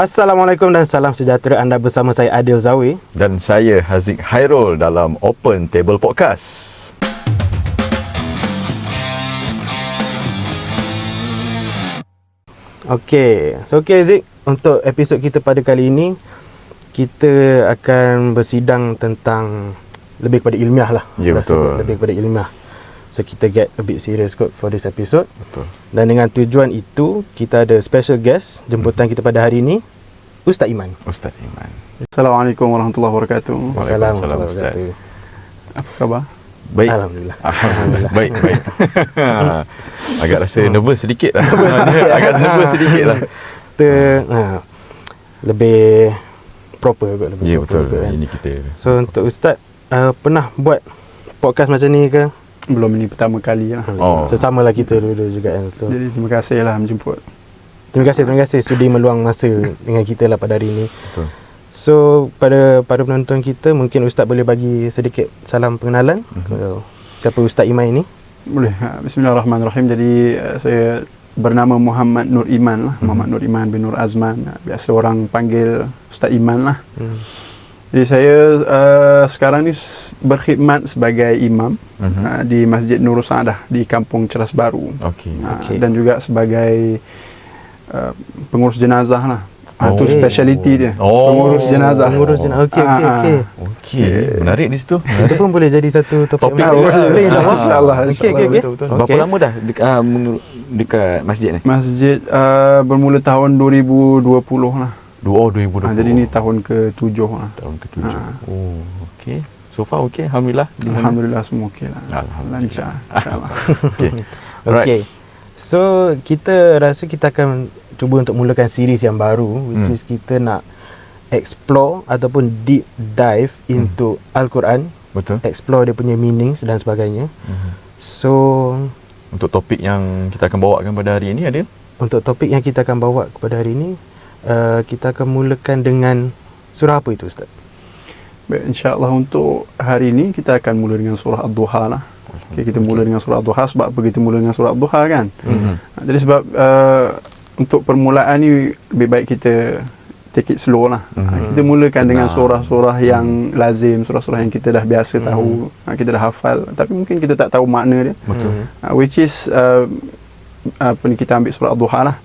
Assalamualaikum dan salam sejahtera. Anda bersama saya Adil Zawi dan saya Haziq Hairul dalam Open Table Podcast. Okey, Zik, untuk episod kita pada kali ini kita akan bersidang tentang lebih kepada ilmiah lah. Ya, betul. Lebih kepada ilmiah. So kita get a bit serious kot for this episode. Betul. Dan dengan tujuan itu, kita ada special guest jemputan kita pada hari ini, Ustaz Iman. Ustaz Iman. Assalamualaikum warahmatullahi wabarakatuh. Waalaikumsalam warahmatullahi Ustaz. wabarakatuh. Apa khabar? Baik. Alhamdulillah. Baik. Agak rasa nervous sedikit lah. Agak nervous sedikit lah. Kita lebih proper kot. Ya, proper betul. kot, kan? Ini kita. So untuk Ustaz, pernah buat podcast macam ni ke? Belum, ini pertama kali lah. Oh. So samalah kita dulu juga kan. So Jadi terima kasih lah menjemput. terima kasih sudi meluang masa dengan kita lah pada hari ini. Betul. So pada penonton kita, mungkin Ustaz boleh bagi sedikit salam pengenalan. Siapa Ustaz Iman ini? Boleh. Bismillahirrahmanirrahim. Jadi saya bernama Muhammad Nur Iman lah. Muhammad Nur Iman bin Nur Azman. Biasa orang panggil Ustaz Iman lah. Jadi saya sekarang ni berkhidmat sebagai imam di Masjid Nurul Saadah di Kampung Ceras Baru. Okey. Dan juga sebagai pengurus jenazah lah. Itu speciality dia. Pengurus jenazah. Okey. Okey. Menarik di situ. Itu pun boleh jadi satu topik. Topik. Boleh insya-Allah. InsyaAllah. Okey. Berapa lama dah dekat masjid ni? Masjid bermula tahun 2020 lah. 2020. Jadi ni tahun ke-7 lah. Tahun ke-7. Oh, okey. So far okey, alhamdulillah. Alhamdulillah semua okey lah. Alhamdulillah. Lancar. InsyaAllah. Okey. Okey. So kita rasa kita akan cuba untuk mulakan series yang baru, which is kita nak explore ataupun deep dive into Al-Quran. Betul. Explore dia punya meanings dan sebagainya. So Untuk topik yang kita akan bawakan pada hari ini, Adil? untuk topik yang kita akan bawa kepada hari ini, kita akan mulakan dengan surah apa itu, Ustaz? Baik, insyaAllah untuk hari ini kita akan mula dengan surah Ad-Duha lah. Okay, kita mula dengan surah Ad-Duha. Sebab apa kita mula dengan surah Ad-Duha kan? Jadi sebab untuk permulaan ni lebih baik kita take it slow lah. Kita mulakan dengan surah-surah yang lazim, surah-surah yang kita dah biasa tahu, kita dah hafal, tapi mungkin kita tak tahu makna dia. Betul. Which is kita ambil surah Ad-Duha lah.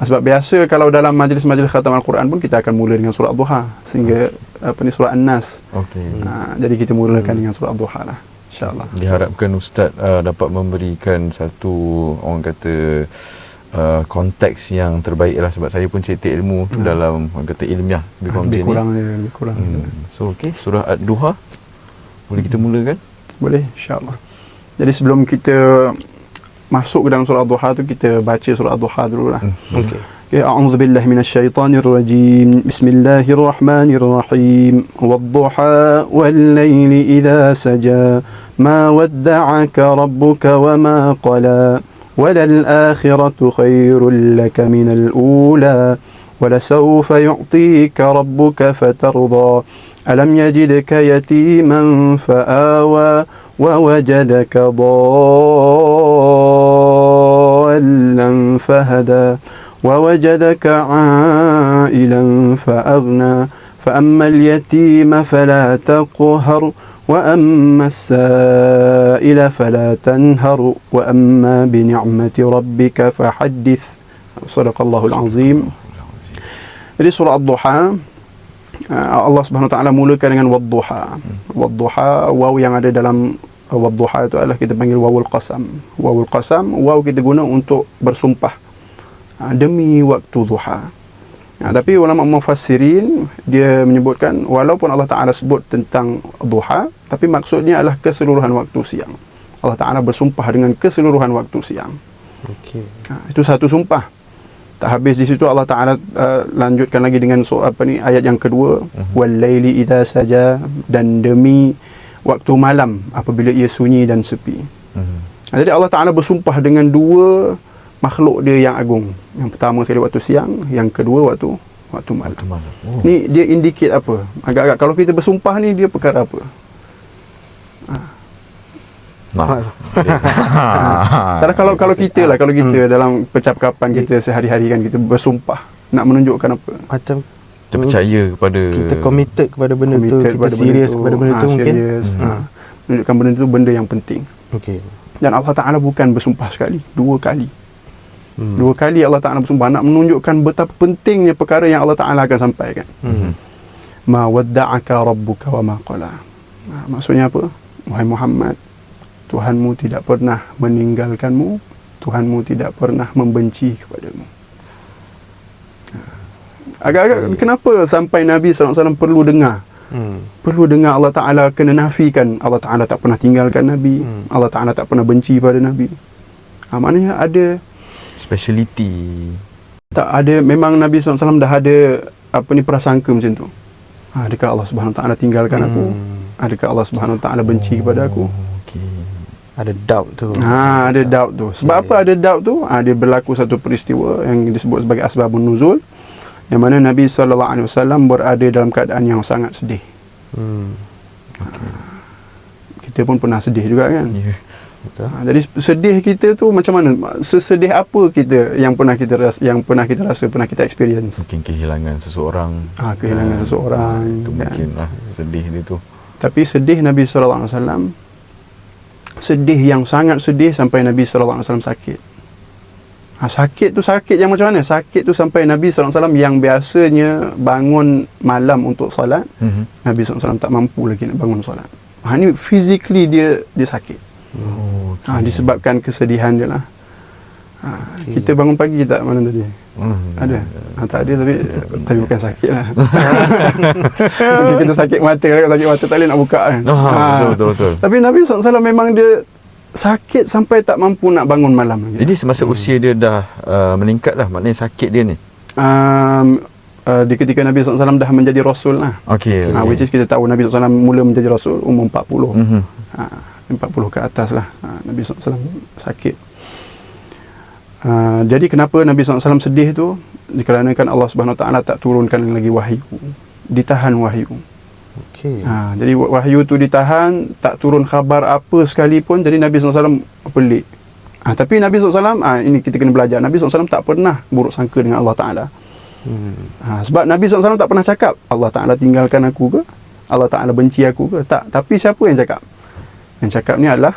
Sebab biasa kalau dalam majlis-majlis khatam Al-Quran pun kita akan mula dengan surah Ad-Duha sehingga surah An-Nas. Okey. Jadi kita mulakan dengan surah Ad-Duha lah, insyaAllah. Diharapkan Ustaz dapat memberikan satu, orang kata, konteks yang terbaik lah, sebab saya pun cetek ilmu dalam, orang kata, ilmiah Lebih kurang. So okey, surah Ad-Duha boleh kita mulakan? Boleh, insyaAllah. Jadi sebelum kita masuk ke dalam surah Ad-Duha tu, kita baca surah Ad-Duha dulu lah. Okey. A'udzu billahi minasyaitonir rajim. Bismillahirrahmanirrahim. Wad-duha wal-laili idza saja. Ma wadda'aka rabbuka wa ma qala. وللآخرة خير لك من الأولى ولسوف يعطيك ربك فترضى ألم يجدك يتيما فآوى ووجدك ضالا فهدى ووجدك عائلا فأغنى فأما اليتيم فلا تقهر وأما السائل فلا تنهر وأما بنعمة ربك فحدث. صدق الله العظيم. Jadi surah Ad-Duha, Allah Subhanahu Wa Taala mulakan dengan Wad-Duha. Wad-Duha, waw yang ada dalam Wad-Duha itu adalah kita panggil wawul qasam. Wawul qasam, waw kita guna untuk bersumpah demi waktu duha. Tapi ulama mufassirin dia menyebutkan walaupun Allah Ta'ala sebut tentang duha, tapi maksudnya adalah keseluruhan waktu siang. Allah Ta'ala bersumpah dengan keseluruhan waktu siang. Okey. Itu satu sumpah. Tak habis di situ, Allah Ta'ala lanjutkan lagi dengan ayat yang kedua, wal-laili idza saja, dan demi waktu malam apabila ia sunyi dan sepi. Jadi Allah Ta'ala bersumpah dengan dua makhluk dia yang agung. Yang pertama sekali waktu siang, yang kedua waktu malam. Ni dia indicate apa? Agak-agak kalau kita bersumpah ni dia perkara apa? Kalau kita dalam percakapan kita sehari-hari kan kita bersumpah. Nak menunjukkan apa? Macam Kita percaya kepada kita committed kepada benda tu, Committed kita kepada benda serius tu. kepada benda tu mungkin. Serius. Menunjukkan benda tu benda yang penting. Okey. Dan Allah Ta'ala bukan bersumpah sekali, 2 kali. Hmm. 2 kali Allah Ta'ala bersumpah nak menunjukkan betapa pentingnya perkara yang Allah Ta'ala akan sampaikan. Ma wadda'aka rabbuka wa ma qala. Maksudnya apa? Wahai Muhammad, Tuhanmu tidak pernah meninggalkanmu, Tuhanmu tidak pernah membenci kepadamu. Agak-agak kenapa sampai Nabi SAW perlu dengar? Perlu dengar Allah Ta'ala kena nafikan Allah Ta'ala tak pernah tinggalkan Nabi, Allah Ta'ala tak pernah benci pada Nabi. Maknanya ada speciality. tak ada, memang Nabi SAW dah ada prasangka macam tu. Adakah Allah Subhanahu Wa Ta'ala tinggalkan aku? Adakah Allah Subhanahu Wa Ta'ala benci kepada aku? Ada doubt tu. Ada doubt tu. Sebab apa ada doubt tu? Dia berlaku satu peristiwa yang disebut sebagai asbabun nuzul, yang mana Nabi SAW berada dalam keadaan yang sangat sedih. Kita pun pernah sedih juga kan? Ya. Betul. Jadi sedih kita tu macam mana? Sesedih apa kita yang pernah kita rasa, pernah kita experience? Mungkin kehilangan seseorang. Kehilangan seseorang. Itu kan? mungkin lah sedih dia tu. Tapi sedih Nabi SAW, sedih yang sangat sedih sampai Nabi SAW sakit. Sakit tu sakit yang macam mana? Sakit tu sampai Nabi SAW yang biasanya bangun malam untuk solat, Nabi SAW tak mampu lagi nak bangun solat. Ni physically dia sakit. Disebabkan kesedihan dia lah. Kita bangun pagi tak malam tadi? Ada? Tak ada, tapi bukan sakit lah. Mungkin kita sakit mata, sakit mata tak boleh nak buka kan. Betul. Tapi Nabi SAW memang dia sakit sampai tak mampu nak bangun malam lagi. Jadi semasa usia dia dah meningkat lah, maknanya sakit dia ni. Di ketika Nabi SAW dah menjadi Rasul lah. Okay. Which is kita tahu Nabi SAW mula menjadi Rasul umur 40. 40 ke atas lah. Nabi SAW sakit. Jadi kenapa Nabi SAW sedih tu? Dikarenakan Allah Subhanahu Wa Ta'ala tak turunkan lagi wahyu. Ditahan wahyu. Okey. Jadi wahyu tu ditahan, tak turun khabar apa sekalipun. Jadi Nabi SAW pelik. Tapi Nabi SAW, ini kita kena belajar, Nabi SAW tak pernah buruk sangka dengan Allah Ta'ala. Sebab Nabi SAW tak pernah cakap Allah Ta'ala tinggalkan aku ke, Allah Ta'ala benci aku ke. Tak. Tapi siapa yang cakap? Yang cakap ni adalah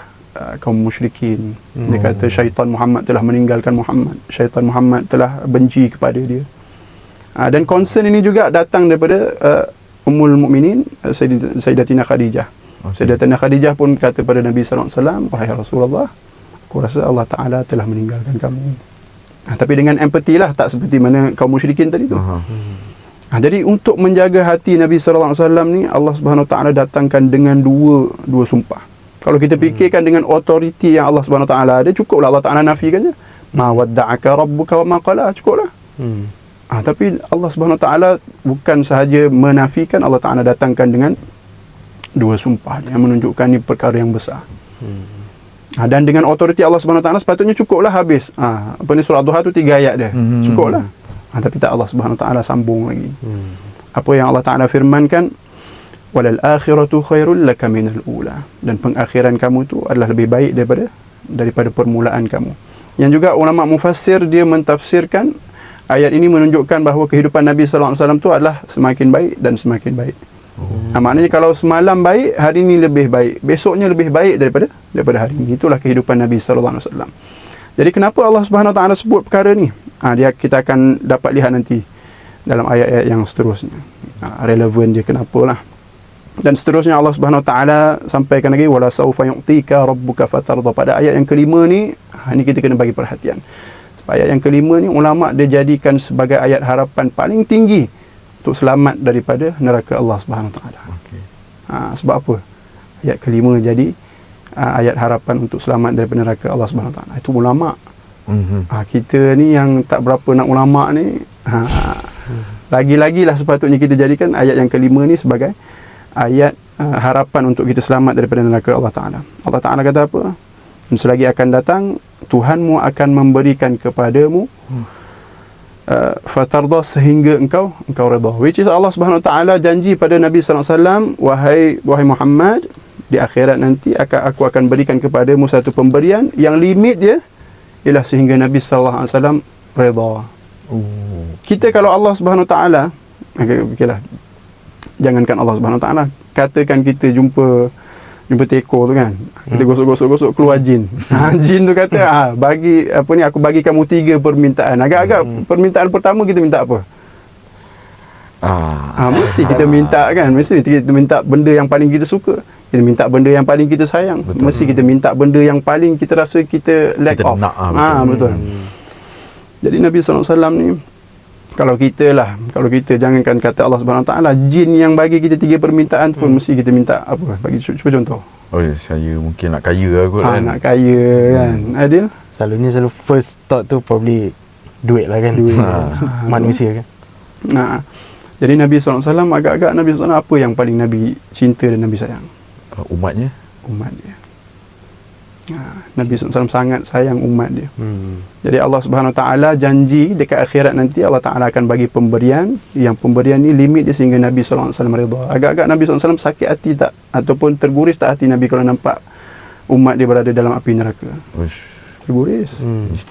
kaum musyrikin. Dia kata syaitan Muhammad telah meninggalkan Muhammad, syaitan Muhammad telah benci kepada dia. Dan concern ini juga datang daripada Ummul Mukminin Sayyidatina Khadijah. Sayyidatina Khadijah pun kata pada Nabi SAW, wahai Rasulullah, aku rasa Allah Ta'ala telah meninggalkan kamu. Tapi dengan empathy lah, tak seperti mana kaum musyrikin tadi tu. Jadi untuk menjaga hati Nabi SAW ni, Allah Subhanahu Wa Ta'ala datangkan dengan dua sumpah. Kalau kita fikirkan dengan autoriti yang Allah Subhanahu Wa Ta'ala ada, cukuplah Allah Ta'ala nafikan je. Ma wadda'aka rabbuka wa ma qala, cukuplah. Tapi Allah Subhanahu Wa Ta'ala bukan sahaja menafikan, Allah Ta'ala datangkan dengan dua sumpah yang menunjukkan ni perkara yang besar. Dan dengan autoriti Allah Subhanahu Wa Ta'ala sepatutnya cukuplah habis. Surah Duha tu 3 ayat dia. Cukuplah. Tapi tak, Allah Subhanahu Wa Ta'ala sambung lagi. Apa yang Allah Ta'ala firmankan, walal akhiratu khairul laka minal ula, dan pengakhiran kamu tu adalah lebih baik daripada permulaan kamu. Yang juga ulama mufassir dia mentafsirkan ayat ini menunjukkan bahawa kehidupan Nabi sallallahu alaihi wasallam tu adalah semakin baik dan semakin baik. Maknanya kalau semalam baik, hari ini lebih baik, besoknya lebih baik daripada hari ini. Itulah kehidupan Nabi sallallahu alaihi wasallam. Jadi kenapa Allah Subhanahu Wa Ta'ala sebut perkara ni? Kita akan dapat lihat nanti dalam ayat-ayat yang seterusnya. Relevan dia kenapalah. Dan seterusnya Allah Subhanahu Wa Ta'ala sampaikan lagi, wala saufa yu'tika rabbuka fatarda. Pada ayat yang kelima ni, ini kita kena bagi perhatian. Sebab ayat yang kelima ni ulama dia jadikan sebagai ayat harapan paling tinggi untuk selamat daripada neraka Allah Subhanahu Wa Ta'ala. Sebab apa ayat kelima jadi ayat harapan untuk selamat daripada neraka Allah Subhanahu Wa Ta'ala? Itu ulama. Kita ni yang tak berapa nak ulama ni, lagi-lagilah sepatutnya kita jadikan ayat yang kelima ni sebagai ayat harapan untuk kita selamat daripada neraka Allah Ta'ala. Allah Ta'ala kata apa? Selagi akan datang, Tuhanmu akan memberikan kepadamu fatarda, sehingga engkau redha. Which is Allah Subhanahu Wa Ta'ala janji pada Nabi sallallahu alaihi wasallam, wahai Muhammad, di akhirat nanti aku akan berikan kepadamu satu pemberian yang limit dia ialah sehingga Nabi sallallahu alaihi wasallam redha. Kita kalau Allah Subhanahu Taala, okeylah, jangankan Allah Subhanahu Taala, katakan kita jumpa teko tu kan, kita gosok keluar jin. Jin tu kata, bagi apa ni, aku bagi kamu 3 permintaan. Agak-agak permintaan pertama kita minta apa? Mesti kita minta kan, mesti kita minta benda yang paling kita suka, kita minta benda yang paling kita sayang. Betul. Mesti kita minta benda yang paling kita rasa kita lack kita of. Betul. Betul. Jadi Nabi SAW ni, kalau kita jangankan kata Allah Subhanahu Taala, jin yang bagi kita 3 permintaan tu pun mesti kita minta apa? Bagi cuba contoh. Saya mungkin nak kaya aku kan. Nak kaya kan. Adil? Selalu first thought tu probably duit lah kan. Duit. Manusia kan. Jadi Nabi SAW, agak-agak Nabi SAW apa yang paling Nabi cinta dan Nabi sayang? Umat dia. Nabi SAW sangat sayang umat dia. Jadi Allah Subhanahu Wa Taala janji dekat akhirat nanti Allah Taala akan bagi pemberian, yang pemberian ni limit dia sehingga Nabi SAW redha. Agak-agak Nabi SAW sakit hati tak, ataupun terguris tak hati Nabi kalau nampak umat dia berada dalam api neraka? Terguris.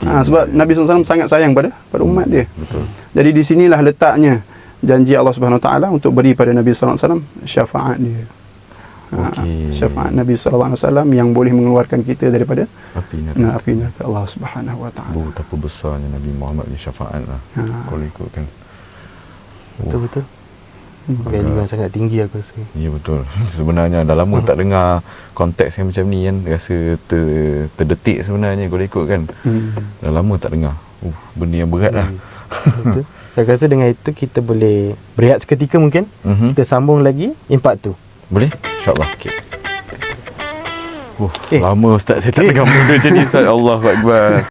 Sebab Nabi SAW sangat sayang pada umat dia. Betul. Jadi di sinilah letaknya janji Allah Subhanahu Wa Taala untuk beri pada Nabi SAW syafaat dia. Syafaat Nabi SAW yang boleh mengeluarkan kita daripada api neraka Allah Subhanahu Wa Taala. Betapa besarnya Nabi Muhammad punya syafaat lah. Kalau ikutkan. Betul. Value yang sangat tinggi aku rasa. Ya betul. Sebenarnya dah lama tak dengar konteks yang macam ni kan. Rasa terdetik sebenarnya kalau ikutkan. Dah lama tak dengar. Benda yang berat lah. Betul. Saya rasa dengan itu kita boleh berehat seketika mungkin. Kita sambung lagi in part 2. Boleh? InsyaAllah. Lama Ustaz saya tak dengar benda macam ni Ustaz. Allahu Akbar.